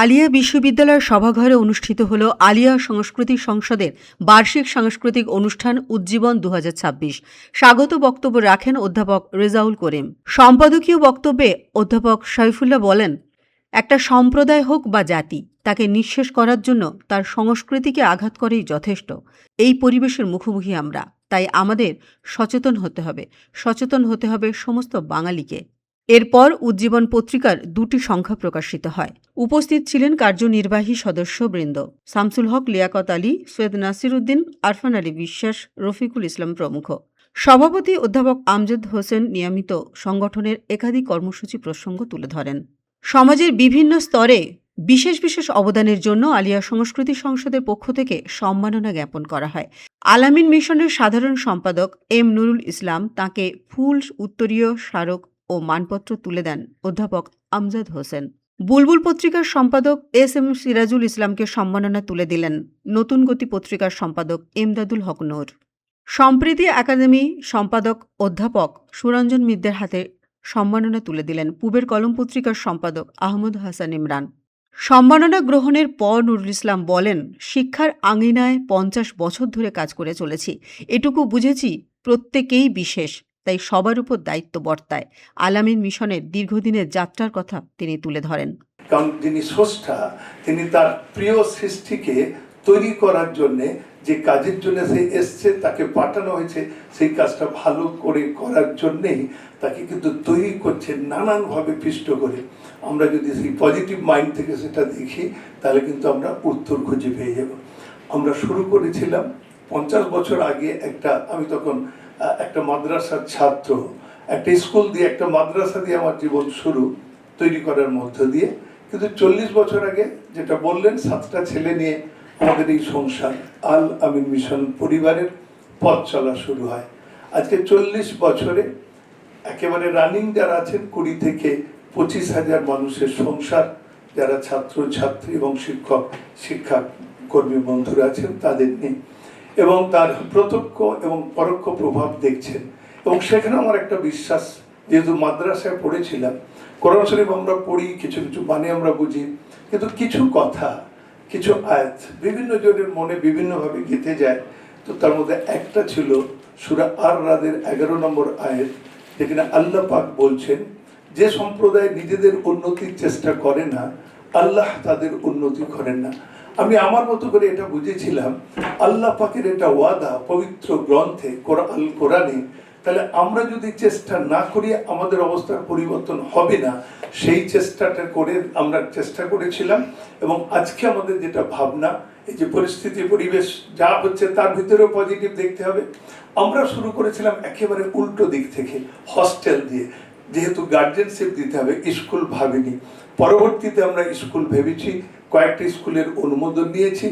আলিয়া বিশ্ববিদ্যালয়ের সভাঘরে অনুষ্ঠিত হল আলিয়া সংস্কৃতি সংসদের বার্ষিক সাংস্কৃতিক অনুষ্ঠান উজ্জীবন ২০২৬। স্বাগত বক্তব্য রাখেন অধ্যাপক রেজাউল করিম। সম্পাদকীয় বক্তব্যে অধ্যাপক সাইফুল্লাহ বলেন, একটা সম্প্রদায় হোক বা জাতি, তাকে নিঃশেষ করার জন্য তার সংস্কৃতিকে আঘাত করেই যথেষ্ট। এই পরিবেশের মুখোমুখি আমরা, তাই আমাদের সচেতন হতে হবে সমস্ত বাঙালিকে। এরপর উজ্জীবন পত্রিকার ২টি সংখ্যা প্রকাশিত হয়। উপস্থিত ছিলেন কার্যনির্বাহী সদস্যবৃন্দ শামসুল হক, লিয়াকত আলী, সৈয়দ নাসির উদ্দিন, আরফান আলী বিশ্বাস, রফিকুল ইসলাম প্রমুখ। সভাপতি অধ্যাপক আমজাদ হোসেন নিয়মিত সংগঠনের একাধিক কর্মসূচি প্রসঙ্গ তুলে ধরেন। সমাজের বিভিন্ন স্তরে বিশেষ অবদানের জন্য আলিয়া সংস্কৃতি সংসদের পক্ষ থেকে সম্মাননা জ্ঞাপন করা হয়। আলামিন মিশনের সাধারণ সম্পাদক এম নুরুল ইসলাম তাঁকে ফুল, উত্তরীয়, স্মারক ও মানপত্র তুলে দেন অধ্যাপক আমজাদ হোসেন। বুলবুল পত্রিকার সম্পাদক এস এম সিরাজুল ইসলামকে সম্মাননা তুলে দিলেন নতুন গতি পত্রিকার সম্পাদক এমদাদুল হক নূর। সম্প্রীতি একাডেমি সম্পাদক অধ্যাপক সুরঞ্জন মিদ্দের হাতে সম্মাননা তুলে দিলেন পূবের কলম পত্রিকার সম্পাদক আহমদ হাসান ইমরান। সম্মাননা গ্রহণের পর নুরুল ইসলাম বলেন, শিক্ষার আঙিনায় ৫০ বছর ধরে কাজ করে চলেছি। এটুকু বুঝেছি, প্রত্যেকেই বিশেষ, তাই সবার উপর দায়িত্ব বর্তায়। আলামিন মিশনের দীর্ঘদিনের যাত্রার কথা তিনি তুলে ধরেন। কারণ যিনি স্রষ্টা, তিনি তার প্রিয় সৃষ্টিকে তৈরি করার জন্যে যে কাজের জন্য সে এসছে, তাকে পাঠানো হয়েছে সেই কাজটা ভালো করে করার জন্যেই তাকে কিন্তু তৈরি করছে নানানভাবে পিষ্ট করে। আমরা যদি সেই পজিটিভ মাইন্ড থেকে সেটা দেখি, তাহলে কিন্তু আমরা উত্তর খুঁজে পেয়ে যাব। আমরা শুরু করেছিলাম ৫০ বছর আগে। আমি তখন একটা মাদ্রাসার ছাত্র, একটা স্কুল দিয়ে, একটা মাদ্রাসা দিয়ে আমার জীবন শুরু তৈরি করার মধ্য দিয়ে। কিন্তু ৪০ বছর আগে যেটা বললেন, 7টা ছেলে নিয়ে আমাদের এই সংসার আল আমিন মিশন পরিবারের পথ চলা শুরু হয়। আজকে ৪০ বছরে একেবারে রানিং যারা আছেন ২০ থেকে ২৫,০০০ মানুষের সংসার, যারা ছাত্র ছাত্রী এবং শিক্ষা কর্মী বন্ধুরা আছেন তাদের নিয়ে, এবং তার প্রত্যক্ষ এবং পরোক্ষ প্রভাব দেখছেন। এবং সেখানে আমার একটা বিশ্বাস, যেহেতু মাদ্রাসায় পড়েছিলাম, কোরআন শরীফ আমরা পড়ি, কিছু মানে আমরা বুঝি, কিন্তু কিছু কথা, কিছু আয়াত বিভিন্ন জনের মনে বিভিন্নভাবে গেঁথে যায়। তো তার মধ্যে একটা ছিল সূরা আর রাদের 11 নম্বর আয়াত, যেখানে আল্লাহ পাক বলছেন, যে সম্প্রদায় নিজেদের উন্নতির চেষ্টা করে না, আল্লাহ তাদের উন্নতি করেন না। আমি আমার মতো করে এটা বুঝেছিলাম, আল্লাহ পাকের এটা ওয়াদা পবিত্র গ্রন্থে কোরআনে। তাহলে আমরা যদি চেষ্টা না করি, আমাদের অবস্থার পরিবর্তন হবে না। সেই চেষ্টাটা করে আমরা চেষ্টা করেছিলাম। এবং আজকে আমাদের যেটা ভাবনা, এই যে পরিস্থিতি পরিবেশ যা হচ্ছে, তার ভিতরেও পজিটিভ দেখতে হবে। আমরা শুরু করেছিলাম একেবারে উল্টো দিক থেকে, হস্টেল দিয়ে, যেহেতু গার্জেনশিপ দিতে হবে, স্কুল ভাবিনি। পরবর্তীতে আমরা স্কুল ভেবেছি, কয়েকটি স্কুলের অনুমোদন নিয়েছি,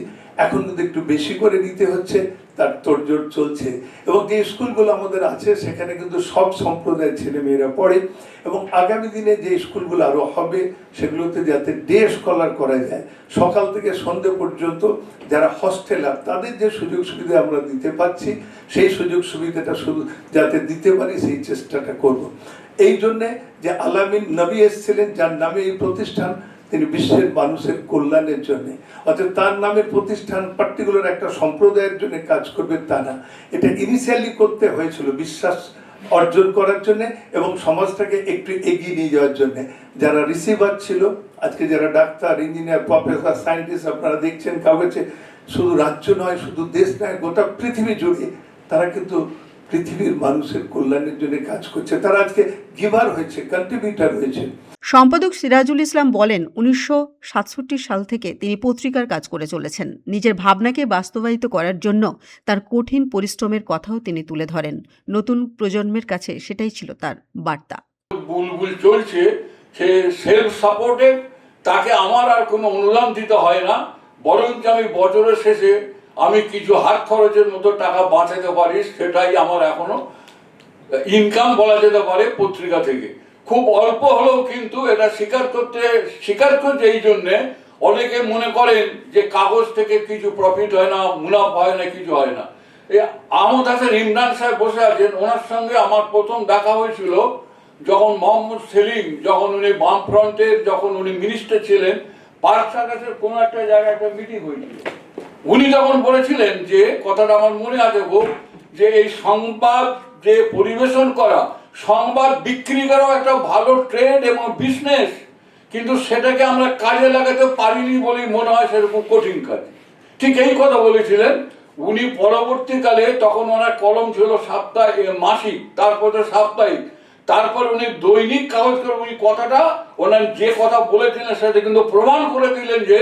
এখন কিন্তু একটু বেশি করে নিতে হচ্ছে, তার তোড়জোড় চলছে। এবং যে স্কুলগুলো আমাদের আছে, সেখানে কিন্তু সব সম্প্রদায়ের ছেলে মেয়েরা পড়ে। এবং আগামী দিনে যে স্কুলগুলো আরো হবে, সেগুলোতে যাতে ডে স্কলার করা যায়, সকাল থেকে সন্ধ্যে পর্যন্ত যারা হস্টেলার, তাদের যে সুযোগ সুবিধা আমরা দিতে পারছি, সেই সুযোগ সুবিধাটা শুধু যাতে দিতে পারি, সেই চেষ্টাটা করব। এই জন্যে যে আলামিন নবী এসেছিলেন, যার নামে এই প্রতিষ্ঠান, তিনি বিশ্বের মানুষের কল্যাণের জন্য, অর্থাৎ তার নামের প্রতিষ্ঠান পার্টিকুলার একটা সম্প্রদায়ের জন্য কাজ করবে তা না। এটা ইনিশিয়ালি করতে হয়েছিল বিশ্বাস অর্জন করার জন্য এবং সমাজটাকে একটু এগিয়ে নিয়ে যাওয়ার জন্য। যারা রিসিভার ছিল, আজকে যারা ডাক্তার, ইঞ্জিনিয়ার, প্রফেসর, সায়েন্টিস্ট আপনারা দেখছেন কাগজে, শুধু রাজ্য নয়, শুধু দেশ নয়, গোটা পৃথিবী জুড়ে তারা কিন্তু পৃথিবীর মানুষের কল্যাণের জন্য কাজ করছে। তারা আজকে গিভার হয়েছে, কন্ট্রিবিউটার হয়েছে। সম্পাদক সিরাজুল ইসলাম বলেন, ১৯৬৭ সাল থেকে তিনি পত্রিকার কাজ করে চলেছেন। নিজের ভাবনাকে বাস্তবায়িত করার জন্য তার কঠিন পরিশ্রমের কথাও তিনি তুলে ধরেন। নতুন প্রজন্মের কাছে সেটাই ছিল তার বার্তা। বুলবুল চলছে, সে সেলফ সাপোর্টেড, তাকে আমার আর কোনো অনুদান দিতে হয় না, বরঞ্চ আমি বছরের শেষে আমি কিছু হাত খরচের মতো টাকা বাঁচাতে পারি, সেটাই আমার এখনো ইনকাম বলা যেতে পারে পত্রিকা থেকে। খুব অল্প হলেও কিন্তু এটা স্বীকার করছে। এই জন্যে অনেকে মনে করেন যে কাগজ থেকে কিছু প্রফিট হয় না, মুনাফা হয় না, কিছু হয় না। এই আহমদ হাসান ইমরান সাহেব বসে আছেন, ওনার সঙ্গে আমার প্রথম দেখা হয়েছিল যখন মোহাম্মদ সেলিম, যখন উনি বামফ্রন্টের, যখন উনি মিনিস্টার ছিলেন, পার্ক সার্কাসের কোনো একটা জায়গায় একটা মিটিং হয়েছিল। উনি তখন বলেছিলেন যে, কথাটা আমার মনে আছে খুব, যে এই সংবাদ যে পরিবেশন করা, সংবাদ বিক্রি করাও একটা ভালো ট্রেড এবং বিজনেস, কিন্তু সেটাকে আমরা কাজে লাগাতে পারিনি বলেই মনে হয় সেরকম কঠিন কাজ। ঠিক এই কথা বলেছিলেন উনি। পরবর্তীকালে তখন ওনার কলম ছিল মাসিক, তারপরে সাপ্তাহিক, তারপর উনি দৈনিক কাগজ করে উনি কথাটা, ওনার যে কথা বলেছিলেন সেটা কিন্তু প্রমাণ করে দিলেন যে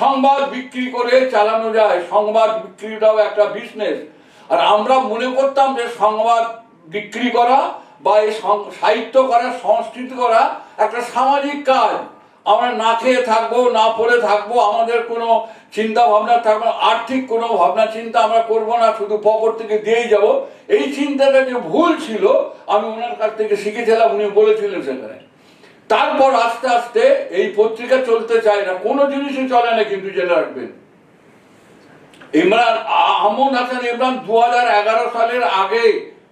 সংবাদ বিক্রি করে চালানো যায়, সংবাদ বিক্রিটাও একটা বিজনেস। আর আমরা মনে করতাম যে সংবাদ বিক্রি করা বা এই সাহিত্য করা, সংস্কৃতি করা একটা সামাজিক কাজ। আমরা না খেয়ে থাকবো, না পড়ে থাকবো, আমাদের কোনো চিন্তা ভাবনা থাকবে না, আর্থিক কোনো ভাবনা চিন্তা আমরা করবো না, শুধু পকেট থেকে দিয়েই যাব। এই চিন্তাটা যে ভুল ছিল আমি ওনার কাছ থেকে শিখেছিলাম, উনি বলেছিলেন সেখানে। তারপর আস্তে আস্তে এই পত্রিকা চলতে চায় না, কোনো জিনিসই চলে না, কিন্তু জেনে রাখবেন আহমদ হাসান ইমরান 2011 সালের আগে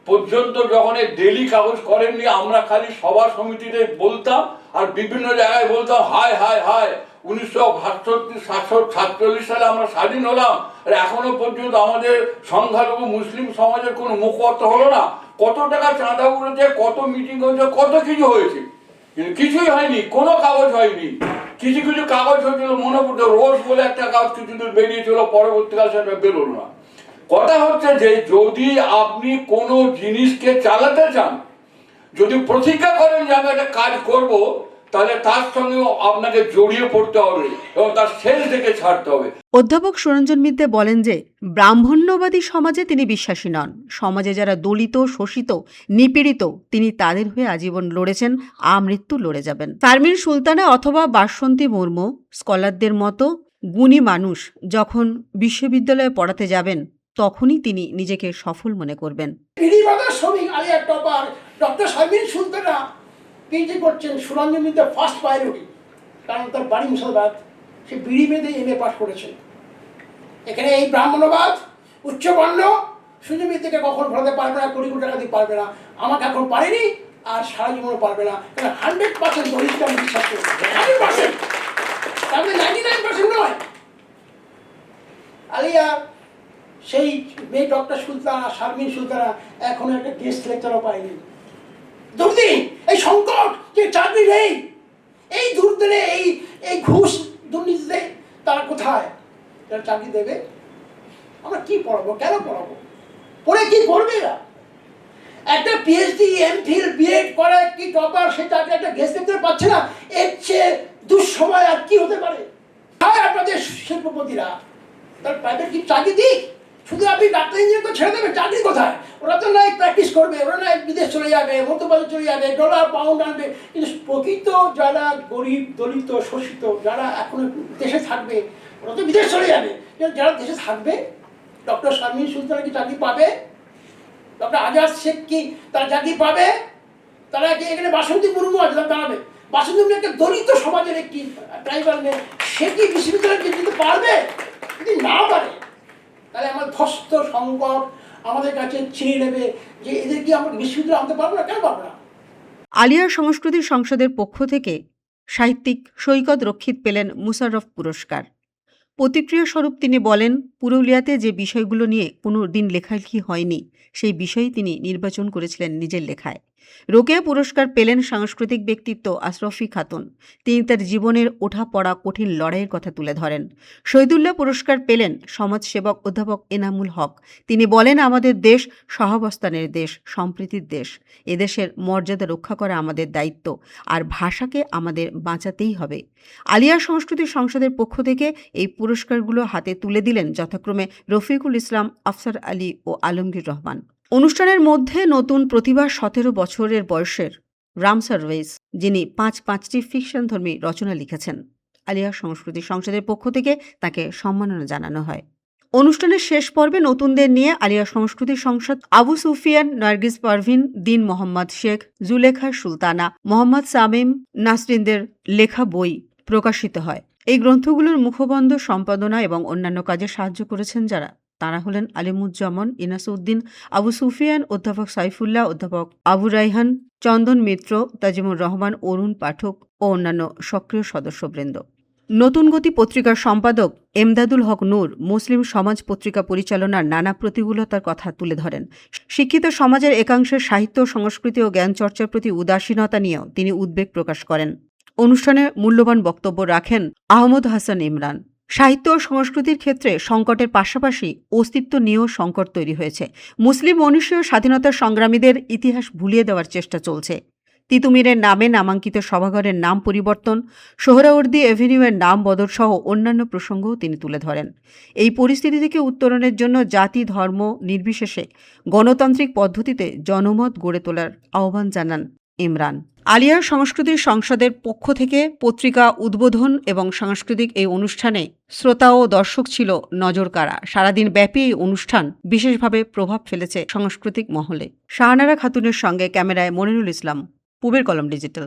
পর্যন্ত যখন এই ডেলি কাগজ করেননি, আমরা খালি সভা সমিতিতে বলতাম আর বিভিন্ন জায়গায় বলতাম হায় হায় হায় 1947 সালে আমরা স্বাধীন হলাম, আর এখনো পর্যন্ত আমাদের সংখ্যালঘু মুসলিম সমাজের কোনো মুখপাত্র হলো না। কত টাকা চাঁদা উঠেছে, কত মিটিং হয়েছে, কত কিছু হয়েছে, কিন্তু কিছুই হয়নি, কোনো কাগজ হয়নি। কিছু কিছু কাগজ হয়েছিল, মনে পড়তো রোজ বলে একটা কাগজ কিছুদিন বেরিয়েছিল, পরবর্তীকালে সেটা বেরোলো না। কথা হচ্ছে যে যদি আপনি কোনো জিনিসকে চালাতে চান, যদি প্রতিজ্ঞা করেন যে আমি একটা কাজ করব, তাহলে তার সঙ্গে আপনাকে জড়িয়ে পড়তে হবে এবং তার শেষ দিকে ছাড়তে হবে। অধ্যাপক সুরঞ্জন মিত্রে বলেন যে ব্রাহ্মণ্যবাদী সমাজে তিনি বিশ্বাসী নন। সমাজে যারা দলিত, শোষিত, নিপীড়িত, তিনি তাদের হয়ে আজীবন লড়েছেন, আমৃত্যু লড়ে যাবেন। শারমিন সুলতানা অথবা বাসন্তী মুর্মু স্কলারদের মতো গুণী মানুষ যখন বিশ্ববিদ্যালয়ে পড়াতে যাবেন, তখনই তিনি নিজেকে সফল মনে করবেন। শ্রমিক Alia topper doctor Sharmin Sultana PhD করছেন, সুরঞ্জন মিত্র ফার্স্ট প্রায়োরিটি, কারণ তার বাড়ি মুর্শিদাবাদ, সে বিড়ি বেঁধে এমএ পাস করেছেন। এখানে এই ব্রাহ্মণবাদ, উচ্চবর্ণ সুরঞ্জন মিত্রকে কখন ভরাতে পারবে না, কোটি কোটি টাকা দিতে পারবে না, আমাকে এখন পারেনি আর সারা জীবনও পারবে না, কারণ 100% দরিদ্র আমি বিশ্বাস করি, 100%, তাহলে 99% নয়। আলিয়া সেই মেয়ে ডক্টর সুলতানা, শারমিন সুলতানা এখনো একটা গেস্ট লেকচারও পায়নি। দুর্দিন, এই সংকট, যে চাকরি নেই, এই দুর্দিনে এই ঘুষ দুর্নীতিতে তারা কোথায় যারা চাকরি দেবে? আমরা কি পড়াবো, কেন পড়াবো, পড়ে কি করবে এরা? একটা পিএইচডি, এমফিল, বিএড করে কি টপার, সে চাকরি একটা গেস্ট লেকচার পাচ্ছে না, এর চেয়ে দুঃসময় আর কি হতে পারে? আপনাদের শিল্পপতিরা তার প্রাইভেট কি চাকরি দিক, শুধু আপনি ডাক্তার ইঞ্জিনিয়ার ছেড়ে দেবেন, চাকরি কোথায়? ওরা তো নয় প্র্যাকটিস করবে, ওরা নয় বিদেশ চলে যাবে, মধ্যপ্রদেশ চলে যাবে, ডলার পাউন্ড আনবে, কিন্তু প্রকৃত যারা গরিব, দলিত, শোষিত, যারা এখনো দেশে থাকবে, ওরা তো বিদেশ চলে যাবে। যারা দেশে থাকবে, ডক্টর শারমিন সুলতানা কি চাকরি পাবে? ডক্টর আজাদ শেখ কি তারা চাকরি পাবে? তারা কি এখানে বাসন্তী মুর্মু আছে, তারা দাঁড়াবে? বাসন্তী মুর্মু একটা দলিত সমাজের একটি ট্রাইবাল মেয়ে, সে কি বিশ্ববিদ্যালয়ে যেতে পারবে? যদি না পারে, তাহলে আমার ধস্ত সংকট আমাদের কাছে চিনে নেবে যে এদের কি আমরা বিশ্ববিদ্যালয়ে আনতে পারবো না, কেন পারবো না? আলিয়া সংস্কৃতি সংসদের পক্ষ থেকে সাহিত্যিক সৈকত রক্ষিত পেলেন মুশাররফ পুরস্কার। প্রতিক্রিয়া স্বরূপ তিনি বলেন, পুরুলিয়াতে যে বিষয়গুলো নিয়ে কোনো দিন লেখালেখি হয়নি, সেই বিষয়ই তিনি নির্বাচন করেছিলেন নিজের লেখায়। রোকেয়া পুরস্কার পেলেন সাংস্কৃতিক ব্যক্তিত্ব আশরাফি খাতুন। তিনি তার জীবনের ওঠা পড়া কঠিন লড়াইয়ের কথা তুলে ধরেন। শহীদুল্লাহ পুরস্কার পেলেন সমাজসেবক অধ্যাপক এনামুল হক। তিনি বলেন, আমাদের দেশ সহাবস্থানের দেশ, সম্প্রীতির দেশ। এদেশের মর্যাদা রক্ষা করা আমাদের দায়িত্ব, আর ভাষাকে আমাদের বাঁচাতেই হবে। আলিয়া সংস্কৃতি সংসদের পক্ষ থেকে এই পুরস্কারগুলো হাতে তুলে দিলেন যথাক্রমে রফিকুল ইসলাম, আফসার আলী ও আলমগীর রহমান। অনুষ্ঠানের মধ্যে নতুন প্রতিভা 17 বছরের বয়সের রামসার ওয়েস, যিনি 5টি ফিকশনধর্মী রচনা লিখেছেন। আলিয়া সংস্কৃতি সংসদের পক্ষ থেকে তাকে সম্মাননা জানানো হয়। অনুষ্ঠানের শেষ পর্বে নতুনদের নিয়ে আলিয়া সংস্কৃতি সংসদ আবু সুফিয়ান, নার্গিস পারভিন, দিন মোহাম্মদ শেখ, জুলেখা সুলতানা, মোহাম্মদ সামিম নাসরিনদের লেখা বই প্রকাশিত হয়। এই গ্রন্থগুলোর মুখবন্ধ সম্পাদনা এবং অন্যান্য কাজে সাহায্য করেছেন যারা, তারা হলেন আলিমুজ্জামান, ইনাসউদ্দিন, আবু সুফিয়ান, অধ্যাপক সাইফুল্লাহ, অধ্যাপক আবু রাইহান, চন্দন মিত্র, তাজিমুর রহমান, অরুণ পাঠক ও অন্যান্য সক্রিয় সদস্যবৃন্দ। নতুন গতি পত্রিকার সম্পাদক এমদাদুল হক নূর মুসলিম সমাজ পত্রিকা পরিচালনার নানা প্রতিকূলতার কথা তুলে ধরেন। শিক্ষিত সমাজের একাংশের সাহিত্য, সংস্কৃতি ও জ্ঞান চর্চার প্রতি উদাসীনতা নিয়েও তিনি উদ্বেগ প্রকাশ করেন। অনুষ্ঠানে মূল্যবান বক্তব্য রাখেন আহমদ হাসান ইমরান। সাহিত্য ও সংস্কৃতির ক্ষেত্রে সংকটের পাশাপাশি অস্তিত্ব নিয়েও সংকট তৈরি হয়েছে। মুসলিম মনীষী ও স্বাধীনতা সংগ্রামীদের ইতিহাস ভুলিয়ে দেওয়ার চেষ্টা চলছে। তিতুমিরের নামে নামাঙ্কিত সভাঘরের নাম পরিবর্তন, সোহরাওয়ার্দী এভিনিউয়ের নাম বদল সহ অন্যান্য প্রসঙ্গও তিনি তুলে ধরেন। এই পরিস্থিতি থেকে উত্তরণের জন্য জাতি, ধর্ম নির্বিশেষে গণতান্ত্রিক পদ্ধতিতে জনমত গড়ে তোলার আহ্বান জানান ইমরান। আলিয়া সংস্কৃতির সংসদের পক্ষ থেকে পত্রিকা উদ্বোধন এবং সাংস্কৃতিক এই অনুষ্ঠানে শ্রোতা ও দর্শক ছিল নজরকাড়া। সারাদিন ব্যাপী এই অনুষ্ঠান বিশেষভাবে প্রভাব ফেলেছে সাংস্কৃতিক মহলে। শাহনারা খাতুনের সঙ্গে ক্যামেরায় মনিরুল ইসলাম, পূবের কলম ডিজিটাল।